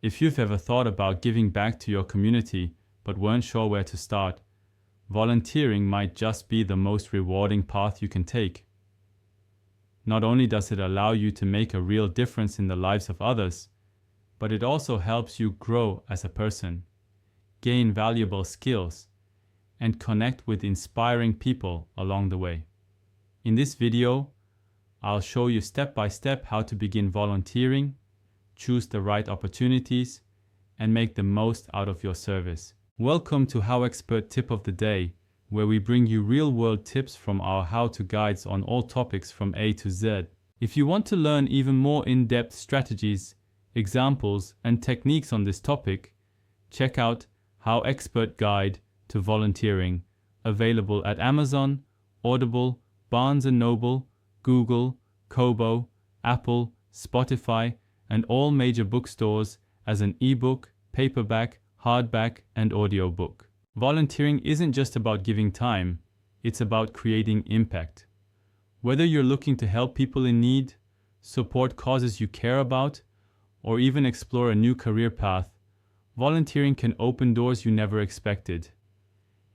If you've ever thought about giving back to your community but weren't sure where to start, volunteering might just be the most rewarding path you can take. Not only does it allow you to make a real difference in the lives of others, but it also helps you grow as a person, gain valuable skills, and connect with inspiring people along the way. In this video, I'll show you step by step how to begin volunteering, choose the right opportunities, and make the most out of your service. Welcome to HowExpert Tip of the Day, where we bring you real-world tips from our how-to guides on all topics from A to Z. If you want to learn even more in-depth strategies, examples, and techniques on this topic, check out HowExpert Guide to Volunteering, available at Amazon, Audible, Barnes & Noble, Google, Kobo, Apple, Spotify, and all major bookstores as an ebook, paperback, hardback, and audiobook. Volunteering isn't just about giving time, it's about creating impact. Whether you're looking to help people in need, support causes you care about, or even explore a new career path, volunteering can open doors you never expected.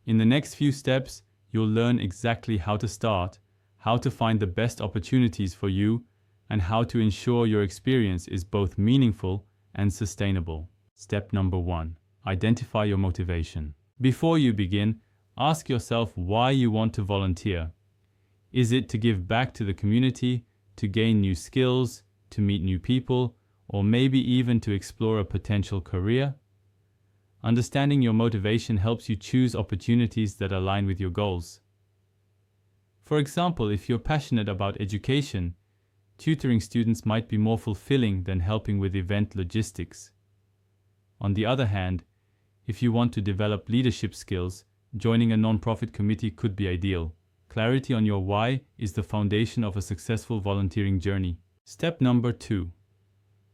In the next few steps, you'll learn exactly how to start, how to find the best opportunities for you, and how to ensure your experience is both meaningful and sustainable. Step number 1. Identify your motivation. Before you begin, ask yourself why you want to volunteer. Is it to give back to the community, to gain new skills, to meet new people, or maybe even to explore a potential career? Understanding your motivation helps you choose opportunities that align with your goals. For example, if you're passionate about education, tutoring students might be more fulfilling than helping with event logistics. On the other hand, if you want to develop leadership skills, joining a nonprofit committee could be ideal. Clarity on your why is the foundation of a successful volunteering journey. Step number 2.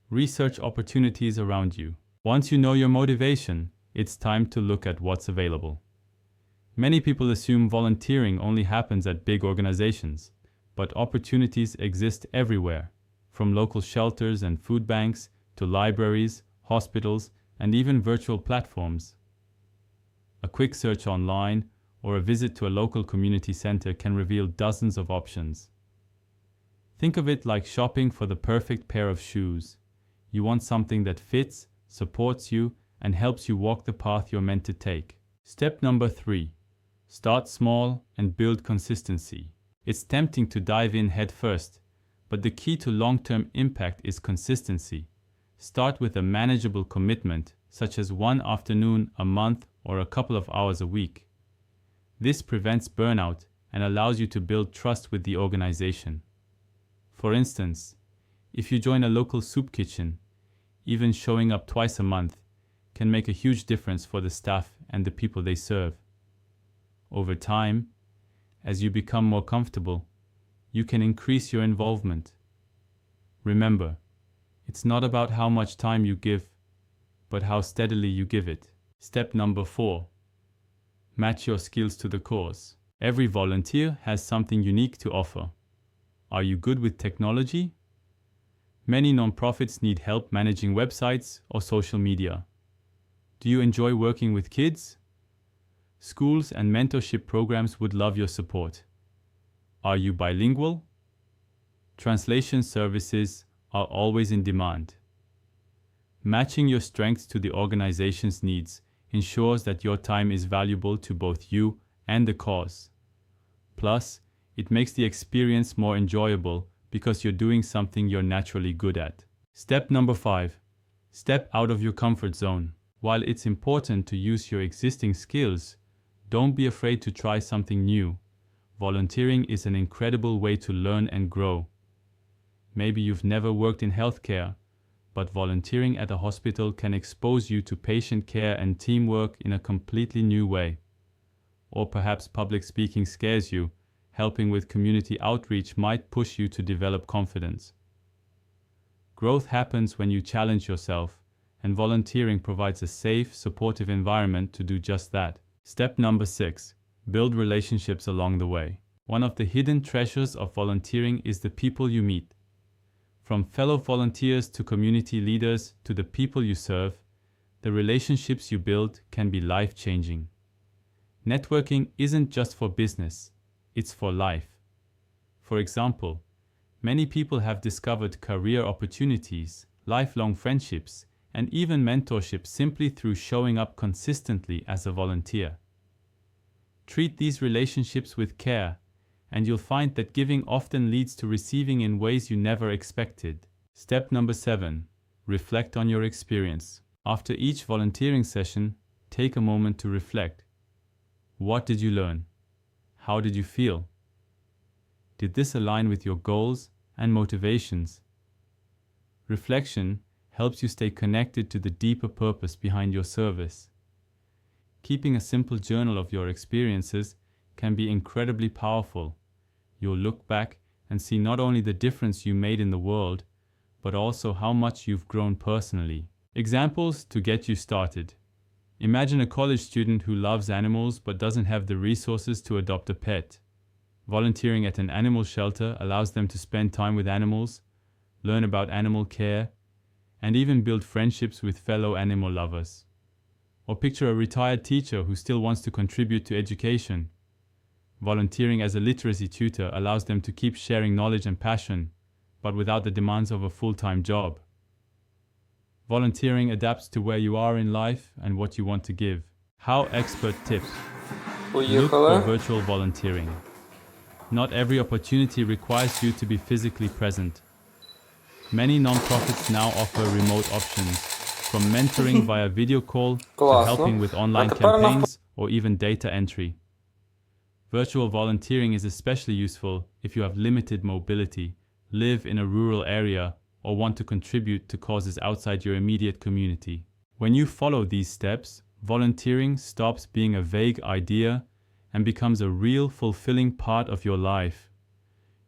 Research opportunities around you. Once you know your motivation, it's time to look at what's available. Many people assume volunteering only happens at big organizations, but opportunities exist everywhere, from local shelters and food banks to libraries, hospitals, and even virtual platforms. A quick search online or a visit to a local community center can reveal dozens of options. Think of it like shopping for the perfect pair of shoes. You want something that fits, supports you, and helps you walk the path you're meant to take. Step number 3. Start small and build consistency. It's tempting to dive in head first, but the key to long-term impact is consistency. Start with a manageable commitment, such as one afternoon a month or a couple of hours a week. This prevents burnout and allows you to build trust with the organization. For instance, if you join a local soup kitchen, even showing up twice a month can make a huge difference for the staff and the people they serve. Over time, as you become more comfortable, you can increase your involvement. Remember, it's not about how much time you give, but how steadily you give it. Step number 4. Match your skills to the cause. Every volunteer has something unique to offer. Are you good with technology? Many nonprofits need help managing websites or social media. Do you enjoy working with kids? Schools and mentorship programs would love your support. Are you bilingual? Translation services are always in demand. Matching your strengths to the organization's needs ensures that your time is valuable to both you and the cause. Plus, it makes the experience more enjoyable because you're doing something you're naturally good at. Step number 5. Step out of your comfort zone. While it's important to use your existing skills, don't be afraid to try something new. Volunteering is an incredible way to learn and grow. Maybe you've never worked in healthcare, but volunteering at a hospital can expose you to patient care and teamwork in a completely new way. Or perhaps public speaking scares you. Helping with community outreach might push you to develop confidence. Growth happens when you challenge yourself, and volunteering provides a safe, supportive environment to do just that. Step number 6. Build relationships along the way. One of the hidden treasures of volunteering is the people you meet. From fellow volunteers to community leaders to the people you serve, the relationships you build can be life-changing. Networking isn't just for business, it's for life. For example, many people have discovered career opportunities, lifelong friendships, and even mentorship simply through showing up consistently as a volunteer. Treat these relationships with care, and you'll find that giving often leads to receiving in ways you never expected. Step number 7. Reflect on your experience. After each volunteering session, take a moment to reflect. What did you learn? How did you feel? Did this align with your goals and motivations? Reflection helps you stay connected to the deeper purpose behind your service. Keeping a simple journal of your experiences can be incredibly powerful. You'll look back and see not only the difference you made in the world, but also how much you've grown personally. Examples to get you started. Imagine a college student who loves animals but doesn't have the resources to adopt a pet. Volunteering at an animal shelter allows them to spend time with animals, learn about animal care, and even build friendships with fellow animal lovers. Or picture a retired teacher who still wants to contribute to education. Volunteering as a literacy tutor allows them to keep sharing knowledge and passion, but without the demands of a full-time job. Volunteering adapts to where you are in life and what you want to give. HowExpert Tip. Look for virtual volunteering. Not every opportunity requires you to be physically present. Many nonprofits now offer remote options, from mentoring via video call to helping with online campaigns or even data entry. Virtual volunteering is especially useful if you have limited mobility, live in a rural area, or want to contribute to causes outside your immediate community. When you follow these steps, volunteering stops being a vague idea and becomes a real, fulfilling part of your life.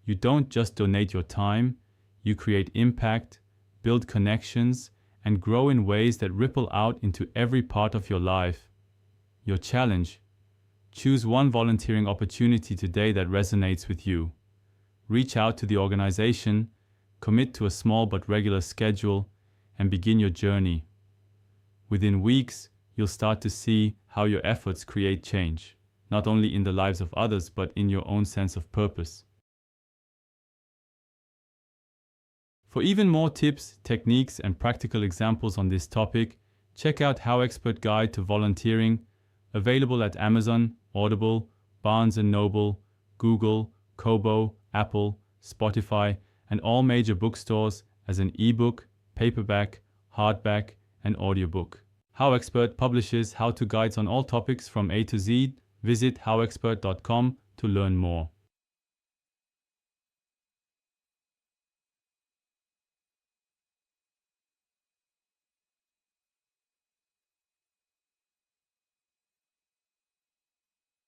You don't just donate your time, you create impact, build connections, and grow in ways that ripple out into every part of your life. Your challenge: choose one volunteering opportunity today that resonates with you. Reach out to the organization, commit to a small but regular schedule, and begin your journey. Within weeks, you'll start to see how your efforts create change, not only in the lives of others, but in your own sense of purpose. For even more tips, techniques, and practical examples on this topic, check out HowExpert Guide to Volunteering, available at Amazon, Audible, Barnes & Noble, Google, Kobo, Apple, Spotify, and all major bookstores as an ebook, paperback, hardback, and audiobook. HowExpert publishes how-to guides on all topics from A to Z. Visit howexpert.com to learn more.